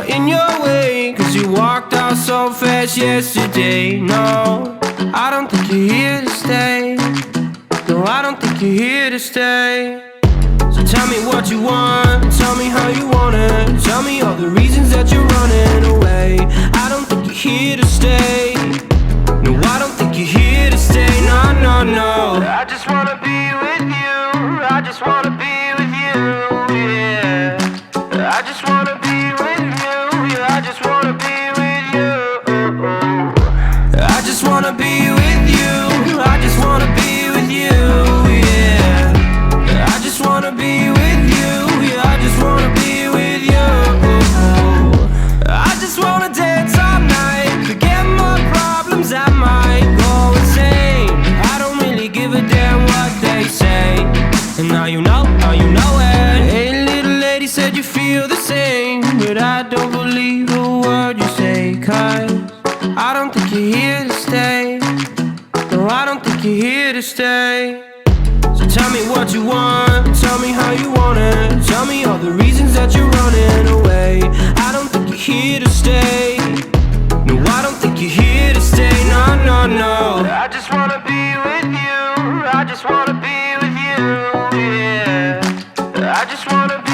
not in your way, 'cause you walked out so fast yesterday. No, I don't think you're here to stay. No, I don't think you're here to stay. So tell me what you want, tell me how you want it. Tell me all the reasons that you're running away. I don't think you're here to stay. No, I don't think you're here to stay. No, no, no. I just wanna be with you. I just wanna be with you, yeah. I just wanna be with you. Yeah, I just wanna be with you. I just wanna be with you. I just wanna be with you, yeah. I just wanna be with you. Yeah, I just wanna be with you. I just wanna dance all night, forget my problems, I might go insane. I don't really give a damn what they say. And now you know it. Hey, little lady said you feel the same, but I don't believe a word you say, 'cause I don't think you're here to stay. No, I don't think you're here to stay. So tell me what you want, tell me how you want it. Tell me all the reasons that you're running away. I don't think you're here to stay. No, I don't think you're here to stay. No, no, no. I just wanna be with you. I just wanna be with you, yeah. I just wanna be